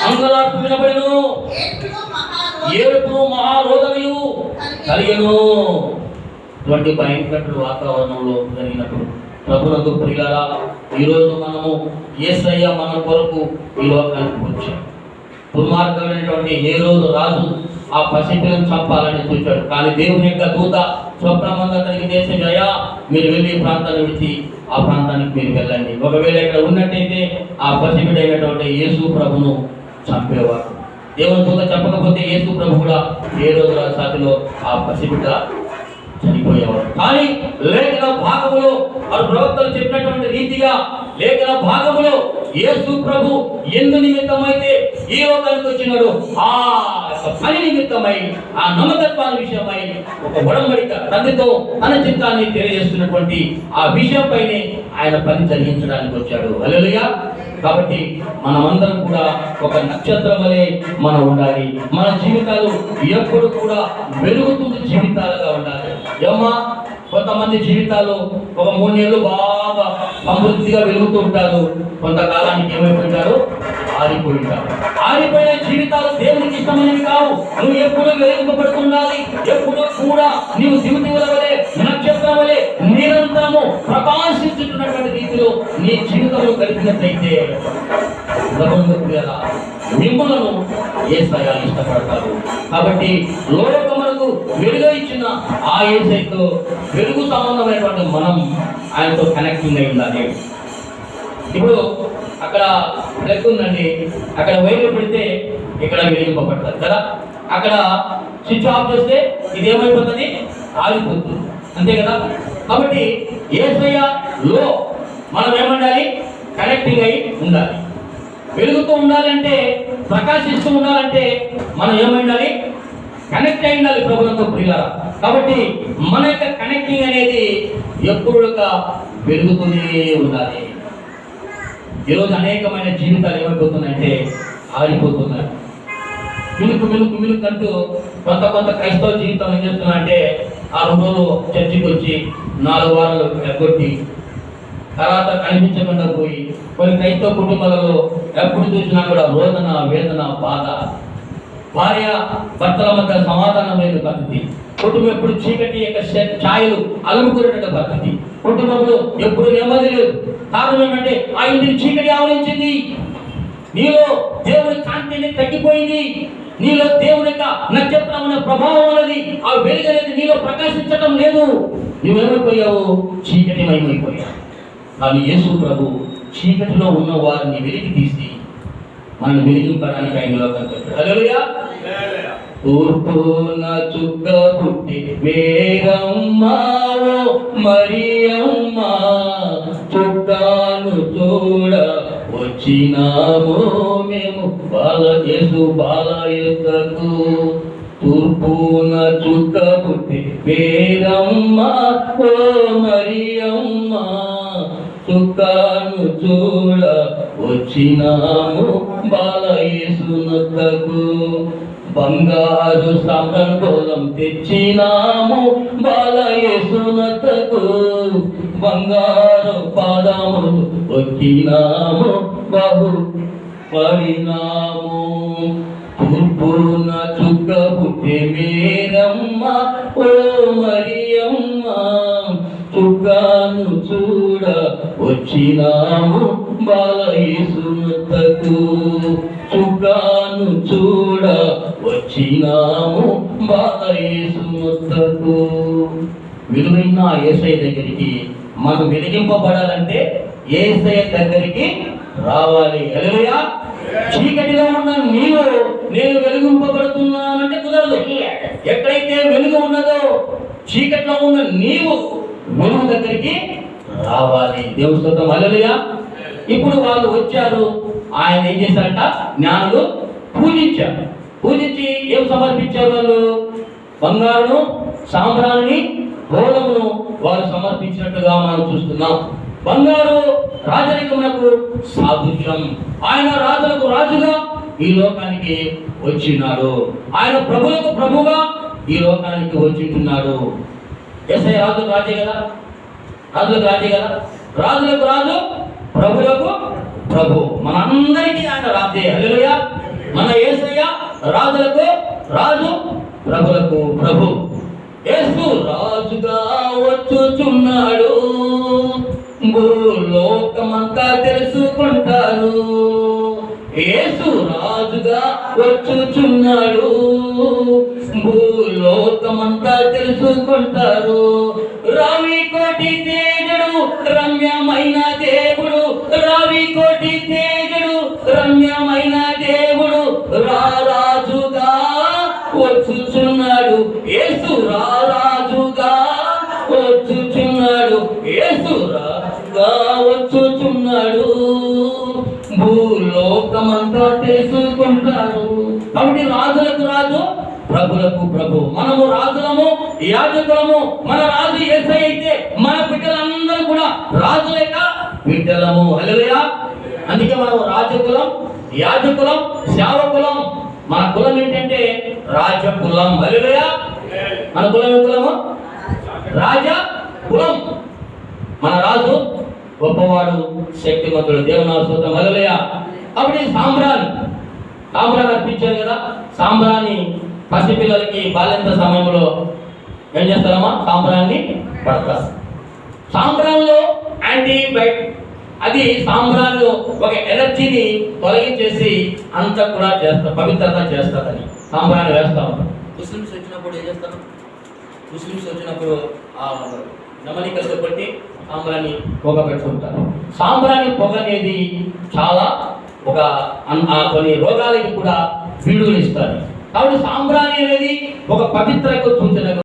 అంగలార్పు వినబడెను, ఏడుపు మహారోదనయు కలిగెను. ఇటువంటి భయంకర వాతావరణంలో జరిగినప్పుడు ప్రభునందు ప్రియులారా, ఈరోజు మనము యేసయ్య మన కొరకు ఈ లోకానికి వచ్చాం. దుర్మార్గమైనటువంటి హేరోదు రాజు ఆ పసిపిల్లను చంపాలని చూశాడు. కానీ దేవుని యొక్క దూత స్వప్నమంగా అతనికి దేశం, అయ్యా మీరు వెళ్ళి ప్రాంతాన్ని విడిచి ఆ ప్రాంతానికి మీరు వెళ్ళండి. ఒకవేళ ఇక్కడ ఉన్నట్టయితే ఆ పసిబిడ్డైనటువంటి యేసు ప్రభును చంపేవాడు. దేవుని దూత చెప్పకపోతే యేసు ప్రభు కూడా హేరోదు రాజు సాతిలో ఆ పసిబిడ్డ చనిపోయేవాడు. కానీ లేఖన భాగములో వారు ప్రవక్తలు చెప్పినటువంటి రీతిగా లేఖన భాగములో యేసు ప్రభు ఎందు నిమిత్తమైతే ఈ లోకానికి వచ్చినాడు, ఆ పని నిమిత్తమై, ఆ నమ్మకత్వాన్ని విషయమై ఒక ఒడంబడిక తండ్రితో తన చిత్తాన్ని తెలియజేస్తున్నటువంటి ఆ విషయంపైనే ఆయన పని జరిగించడానికి వచ్చాడు. హల్లెలూయా. కాబట్టి మనమందరం కూడా ఒక నక్షత్రం వలె మనం ఉండాలి. మన జీవితాలు ఎప్పుడు కూడా వెలుగుతున్న జీవితాలుగా ఉండాలి. ఏమా కొంతమంది జీవితాలు ఒక 3 నెలలు బాగా సమృద్ధిగా వెలుగుతూ ఉంటారు, కొంతకాలానికి ఏమైపోయింటారు, ఆరిపోయింటారు. ఆరిపోయిన జీవితాలు దేవునికి ఇష్టమైనవి కావు. నువ్వు ఎప్పుడు వెలిగింపబడుతుండాలి. ఎప్పుడు కూడా నీవు దివిటీల వలె నక్షత్రం వలె నిరంతరము ప్రకాశించుతున్నటువంటి రీతిలో నీ జీవితంలో కలిగినట్లయితే మిమ్మలను యేసయ్య ఇష్టపడతారు. కాబట్టి లోకములకు వెలుగు ఇచ్చిన ఆ యేసయ్యతో వెలుగు సంబంధమైనటువంటి మనం ఆయనతో కనెక్టింగ్ అయి ఉండాలి. ఇప్పుడు అక్కడ ప్లగ్ ఉందండి, అక్కడ వైర్లు పెడితే ఇక్కడ వెలిగింపబడతారు కదా. అక్కడ స్విచ్ ఆఫ్ చేస్తే ఇది ఏమైపోతుంది, ఆగిపోతుంది, అంతే కదా. కాబట్టి యేసయ్యలో మనం ఏమండాలి, కనెక్టింగ్ అయి ఉండాలి. వెలుగుతూ ఉండాలంటే, ప్రకాశిస్తూ ఉండాలంటే మనం ఏమైండాలి, కనెక్ట్ అయి ఉండాలి ప్రభువుతో ప్రియులారా. కాబట్టి మన యొక్క కనెక్టింగ్ అనేది ఎప్పుడు వెలుగుతూనే ఉండాలి. ఈరోజు అనేకమైన జీవితాలు ఏమైపోతున్నాయంటే ఆరిపోతున్నాయి. మిలుకు మిలుకు మిలుకు అంటూ కొంత క్రైస్తవ జీవితం ఏం చేస్తున్నాయంటే, ఆ 2 రోజులు చర్చికి వచ్చి 4 వారాలు ఎగ్గొట్టి తర్వాత కనిపించకుండా పోయి, కొన్ని క్రైస్తవ కుటుంబాలలో ఎప్పుడు చూసినా కూడా రోదన, వేదన, బాధ, భార్య భర్తల మధ్య సమాధానం లేని పరిస్థితి, కుటుంబం ఎప్పుడు చీకటి యొక్క ఛాయలు అలుముకునేటువంటి పరిస్థితి, కుటుంబంలో ఎప్పుడు నెమ్మది లేదు. కారణం ఏమంటే ఆ ఇంటిని చీకటి ఆవరించింది. నీలో దేవుని కాంతి అనేది తగ్గిపోయింది. నీలో దేవుని యొక్క నక్షత్రమైన ప్రభావం అనేది, ఆ వెలుగు అనేది నీలో ప్రకాశించడం లేదు. నువ్వేమైపోయావు, చీకటిమయమైపోయావు. కానీ యేసు ప్రభు చీకటిలో ఉన్న వారిని వెలికి తీసి మనల్ని వెలిగింపడానికి ఆయన లోకానికి వచ్చాడు. హల్లెలూయా. తూర్పున చుక్క పుట్టి మేరమ్మ మరియమ్మ, చుక్కాను చూడ వచ్చినాము మేము యేసు బాలయుద్ధకు. తూర్పున చుక్క పుట్టి మేరమ్మ ఓ మరియమ్మ, చుక్కాను చూడ వచ్చినాము బాలయేసునొద్దకు. బంగారు సంబరం తెచ్చినాము బాలయేసునొద్దకు. బంగారు పాదములు వచ్చినాము బాబు పడినాము. తూర్పున చుక్క పుట్టే మేరమ్మ ఓ మరియమ్మ, చుక్కాను చూడ వచ్చినాము బాలయేసునొద్దకు. చుక్కాను చూడ వచ్చినాము బాలయేసునొద్దకు. విలువైన యేసయ్య దగ్గరికి మనం వెలిగింపబడాలంటే యేసయ్య దగ్గరికి రావాలి. హల్లెలూయా. చీకటిలో ఉన్న నీవు నేను వెలిగింపబడుతున్నానంటే కుదరదు. ఎక్కడైతే వెలుగు ఉన్నదో చీకటిలో ఉన్న నీవు వెలుగు దగ్గరికి రావాలి. దేవుని స్తోత్రం. హల్లెలూయా. ఇప్పుడు వాళ్ళు వచ్చారు, ఆయన ఏం చేశారంట, జ్ఞానులు పూజించారు. పూజించి ఏం సమర్పించారు, వాళ్ళు బంగారును, సాంబ్రాణిని, గోధుమను వారు సమర్పించినట్టుగా మనం చూస్తున్నాం. బంగారు రాజరికమునకు సాదృశ్యం. ఆయన రాజులకు రాజుగా ఈ లోకానికి వచ్చినాడు. ఆయన ప్రభులకు ప్రభుగా ఈ లోకానికి వచ్చింటున్నాడు. యేసయ్య రాజులకు రాజే కదా, రాజులకు రాజే కదా. రాజులకు రాజు, ప్రభులకు ప్రభు. మనందరికీ ఆయన రాజే. హల్లెలూయా. మన యేసయ్య రాజులకు రాజు, ప్రభులకు ప్రభు. యేసు రాజుగా వచ్చుచున్నాడు, భూలోకమంతా తెలుసుకుంటారు. యేసు రాజుగా వచ్చుచున్నాడు, భూలోకమంతా తెలుసుకుంటారు. రవి కోటి తేజుడు రమ్యమైన దేవుడు, రవి కోటి తేజుడు రమ్యమైన దేవుడు రారాజుగా వచ్చుచున్నాడు. యేసు రారాజుగా వచ్చుచున్నాడు, యేసు రాజుగా వచ్చుచున్నాడు, భూలోకమంతా తెలుసుకుంటారు. కాబట్టి రాజులకు రాజు, ప్రభులకు ప్రభు. మనము రాజులము, యాజకులము. మన రాజు యేసయ్య అయితే మన బిడ్డలందరూ కూడా రాజులేక బిడ్డలము. హల్లెలూయా. అందుకే మనం రాజకులం, యాజకులం, సేవకులం. మన కులం ఏంటంటే రాజకులం. హల్లెలూయా. మన కులం ఏ కులము? రాజ కులం. మన రాజు గొప్పవాడు, శక్తిమంతుడు. దేవుని స్తోత్రం. హల్లెలూయా. కాబట్టి సాంబ్రాణి అర్పించారు కదా. సాంబ్రాణి పసిపిల్లలకి బాల్యంత సమయంలో ఏం చేస్తారమ్మా? సాంబ్రాన్ని పడతారు. సాంబ్రాన్లో యాంటీబయాటిక్, అది సాంబ్రాన్లో ఒక ఎనర్జీని తొలగించేసి అంతా కూడా చేస్తారు, పవిత్రత చేస్తారని సాంబ్రాన్ని వేస్తా ఉంటారు. ముస్లిమ్స్ వచ్చినప్పుడు ఏం చేస్తారు? ముస్లిమ్స్ వచ్చినప్పుడు నమనికలతో బట్టి సాంబ్రాన్ని పొగ పెట్టుకుంటారు. సాంబ్రాన్ని పొగ అనేది చాలా కొన్ని రోగాలకి కూడా విడుదల ఇస్తారు. కాబట్టి సాంబ్రాణి అనేది ఒక పవిత్రకు సూచన.